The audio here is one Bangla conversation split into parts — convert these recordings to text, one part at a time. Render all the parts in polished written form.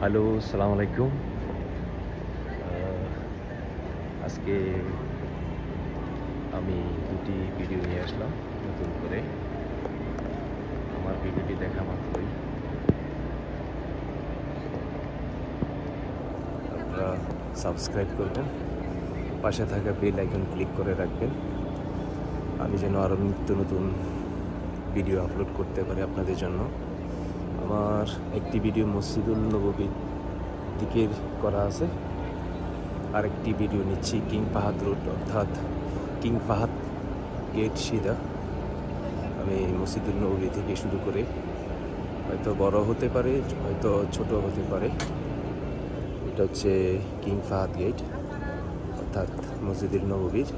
হ্যালো, সালাম আলাইকুম। আজকে আমি দুটি ভিডিও নিয়ে আসলাম নতুন করে। আমার ভিডিওটি দেখা মাত্রই আপনারা সাবস্ক্রাইব করবেন, পাশে থাকা বেল আইকন ক্লিক করে রাখবেন, আমি যেন আরও নিত্য নতুন ভিডিও আপলোড করতে পারি আপনাদের জন্য। আমার একটি ভিডিও মসজিদুল নববীর দিকে করা আছে, আরেকটি ভিডিও নিচ্ছি কিং ফাহাদ রোড অর্থাৎ কিং ফাহাদ গেট সিধা। আমি মসজিদুল নববী থেকে শুরু করে হয়তো বড় হতে পারে, হয়তো ছোট হতে পারে। এটা হচ্ছে কিং ফাহাদ গেট অর্থাৎ মসজিদুল নববীর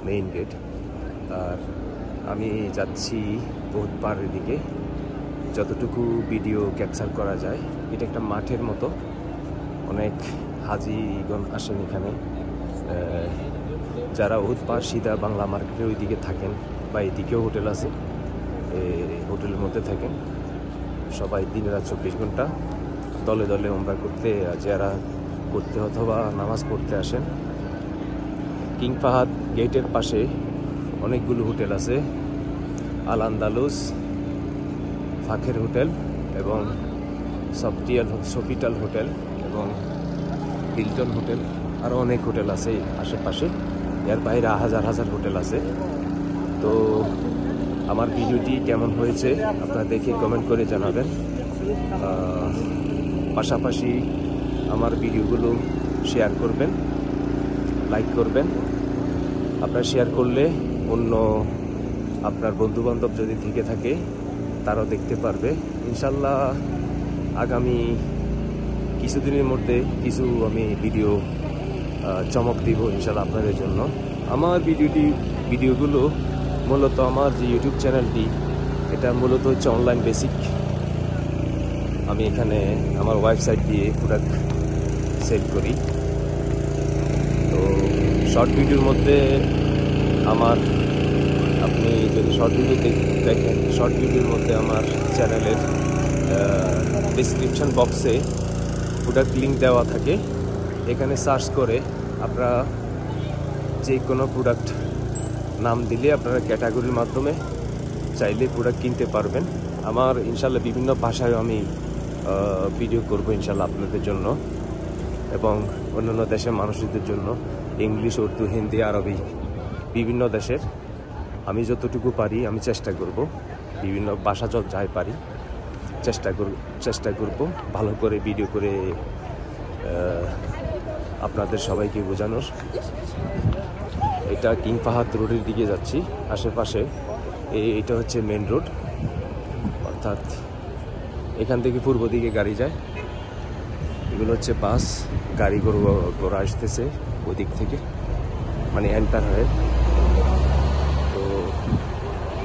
মেইন গেট। আর আমি যাচ্ছি বহুত পাহাড়ের দিকে, যতটুকু ভিডিও ক্যাপচার করা যায়। এটা একটা মাঠের মতো, অনেক হাজিগণ আসেন এখানে। যারা উৎপার সিধা বাংলা মার্কেটের ওই দিকে থাকেন বা এদিকেও হোটেল আছে, হোটেলের মধ্যে থাকেন, সবাই দিন রাত 24 ঘন্টা দলে দলে উমরা করতে, যারা করতে অথবা নামাজ পড়তে আসেন। কিং ফাহাদ গেটের পাশে অনেকগুলো হোটেল আছে, আল আন্দালুস, ফাখের হোটেল এবং সফিটাল হোটেল এবং হিলটন হোটেল, আরও অনেক হোটেল আছে আশেপাশে। এর বাইরে হাজার হাজার হোটেল আছে। তো আমার ভিডিওটি কেমন হয়েছে আপনারা দেখে কমেন্ট করে জানাবেন। পাশাপাশি আমার ভিডিওগুলো শেয়ার করবেন, লাইক করবেন। আপনারা শেয়ার করলে অন্য আপনার বন্ধুবান্ধব যদি থেকে থাকে তারাও দেখতে পারবে। ইনশাল্লাহ আগামী কিছুদিনের মধ্যে কিছু আমি ভিডিও চমক দিব ইনশাল্লাহ আপনাদের জন্য। আমার ভিডিওগুলো মূলত আমার যে ইউটিউব চ্যানেলটি, এটা মূলত হচ্ছে অনলাইন বেসিক। আমি এখানে আমার ওয়েবসাইট দিয়ে প্রোডাক্ট সেল করি। তো শর্ট ভিডিওর মধ্যে আপনি যদি শর্ট ভিডিও দেখেন, শর্ট ভিডিওর মধ্যে আমার চ্যানেলের ডেসক্রিপশন বক্সে প্রোডাক্ট লিঙ্ক দেওয়া থাকে। এখানে সার্চ করে আপনারা যে কোনো প্রোডাক্ট নাম দিলে আপনারা ক্যাটাগরির মাধ্যমে চাইলে প্রোডাক্ট কিনতে পারবেন। আমার ইনশাল্লাহ বিভিন্ন ভাষায় আমি ভিডিও করব ইনশাল্লাহ আপনাদের জন্য এবং অন্যান্য দেশের মানুষদের জন্য, ইংলিশ, উর্দু, হিন্দি, আরবি, বিভিন্ন দেশের। আমি যতটুকু পারি আমি চেষ্টা করব, বিভিন্ন ভাষা যাই পারি চেষ্টা করব ভালো করে ভিডিও করে আপনাদের সবাইকে বোঝানোর। এটা কিং ফাহাদ রোডের দিকে যাচ্ছি, আশেপাশে এটা হচ্ছে মেন রোড, অর্থাৎ এখান থেকে পূর্ব দিকে গাড়ি যায়। এগুলো হচ্ছে বাস, গাড়ি ঘোড়া আসতেছে ওই দিক থেকে, মানে এন্টার হয়ে। তো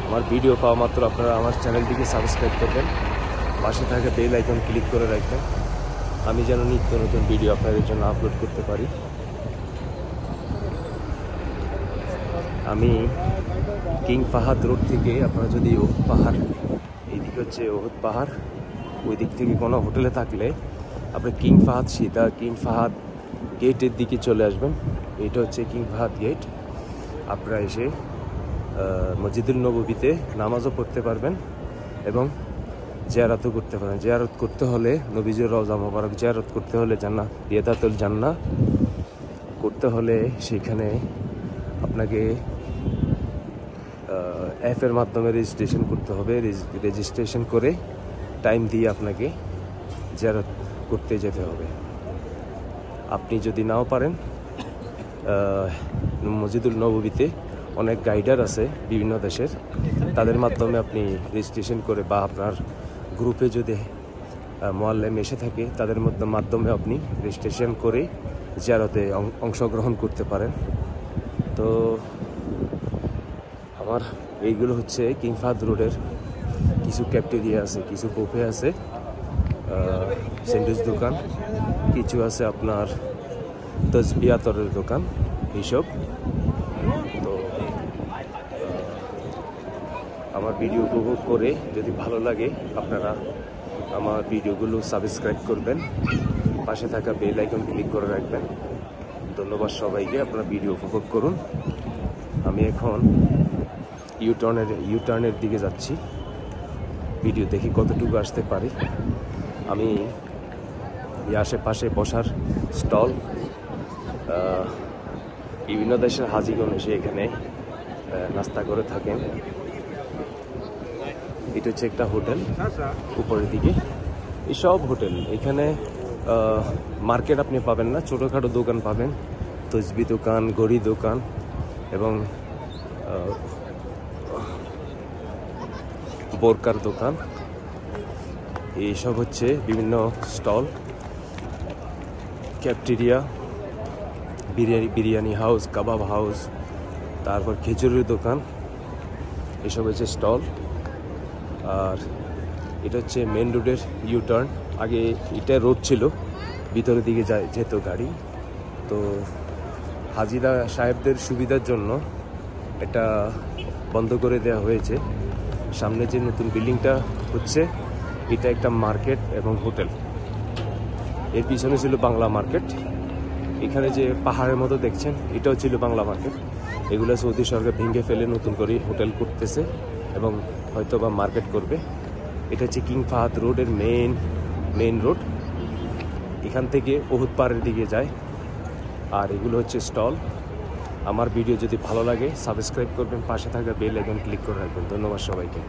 আমার ভিডিও পাওয়া মাত্র আপনারা আমার চ্যানেলটিকে সাবস্ক্রাইব করবেন, পাশে থাকা বেল আইকন ক্লিক করে রাখবেন, আমি যেন নিত্য নতুন ভিডিও আপনাদের জন্য আপলোড করতে পারি। আমি কিং ফাহাদ রোড থেকে আপনারা যদি ওহুদ পাহাড়, এইদিকে হচ্ছে ওহুদ পাহাড়, ওই দিক থেকে কোনো হোটেলে থাকলে আপনি কিং ফাহাদ সিধা কিং ফাহাদ গেটের দিকে চলে আসবেন। এটা হচ্ছে কিং ফাহাদ গেট। আপনারা এসে মসজিদুল নববীতে নামাজও পড়তে পারবেন এবং জিয়ারতও করতে পারেন। জিয়ারত করতে হলে নবীজির রওজা মোবারক জিয়ারত করতে হলে রিয়াদাতুল জান্নাহ করতে হলে সেখানে আপনাকে অ্যাপের মাধ্যমে রেজিস্ট্রেশন করতে হবে। রেজিস্ট্রেশন করে টাইম দিয়ে আপনাকে জিয়ারত করতে যেতে হবে। আপনি যদি নাও পারেন, মসজিদুল নববীতে অনেক গাইডার আছে বিভিন্ন দেশের, তাদের মাধ্যমে আপনি রেজিস্ট্রেশন করে বা আপনার গ্রুপে যদি মোয়াল্লেম এসে থাকে তাদের মাধ্যমে আপনি রেজিস্ট্রেশন করে জিয়ারতে অংশগ্রহণ করতে পারেন। তো আমার এইগুলো হচ্ছে কিং ফাহাদ রোডের কিছু ক্যাফটেরিয়া আছে, কিছু বুফে আছে, স্যান্ডউইচ দোকান, কিছু আছে আপনার তসবিয়াতরের দোকান, এইসব। তো আমার ভিডিও উপভোগ করে যদি ভালো লাগে আপনারা আমার ভিডিওগুলো সাবস্ক্রাইব করবেন, পাশে থাকা বেল আইকন ক্লিক করে রাখবেন। ধন্যবাদ সবাইকে, আপনারা ভিডিও উপভোগ করুন। আমি এখন ইউটার্নের দিকে যাচ্ছি, ভিডিও দেখি কতটুকু আসতে পারি। আমি এই আশেপাশে বসার স্টল, বিভিন্ন দেশের হাজিগণ এসে এখানে নাস্তা করে থাকেন। এটা হচ্ছে একটা হোটেল উপরের দিকে, এইসব হোটেল। এখানে মার্কেট আপনি পাবেন না, ছোটোখাটো দোকান পাবেন, তসবি দোকান, ঘড়ি দোকান এবং বোরকার দোকান, এইসব হচ্ছে বিভিন্ন স্টল। ক্যাফটেরিয়া, বিরিয়ানি হাউস, কাবাব হাউস, তারপর খিচুড়ির দোকান, এসব হচ্ছে স্টল। আর এটা হচ্ছে মেন রোডের ইউটার্ন। আগে এটা রোড ছিল, ভিতরের দিকে যেত গাড়ি, তো হাজিরা সাহেবদের সুবিধার জন্য এটা বন্ধ করে দেওয়া হয়েছে। সামনে যে নতুন বিল্ডিংটা হচ্ছে, এটা একটা মার্কেট এবং হোটেল। এর পিছনে ছিল বাংলা মার্কেট। এখানে যে পাহাড়ের মতো দেখছেন, এটাও ছিল বাংলা মার্কেট। এগুলো সৌদি সরকার ভেঙে ফেলে নতুন করে হোটেল করতেছে এবং হয়তো বা মার্কেট করবে। এটা হচ্ছে কিং ফাহাদ রোডের মেইন রোড, এখান থেকে উহুদ পাড়ের দিকে যায়। আর এগুলো হচ্ছে স্টল। আমার ভিডিও যদি ভালো লাগে সাবস্ক্রাইব করবেন, পাশে থাকা বেল আইকন ক্লিক করে রাখবেন। ধন্যবাদ সবাইকে।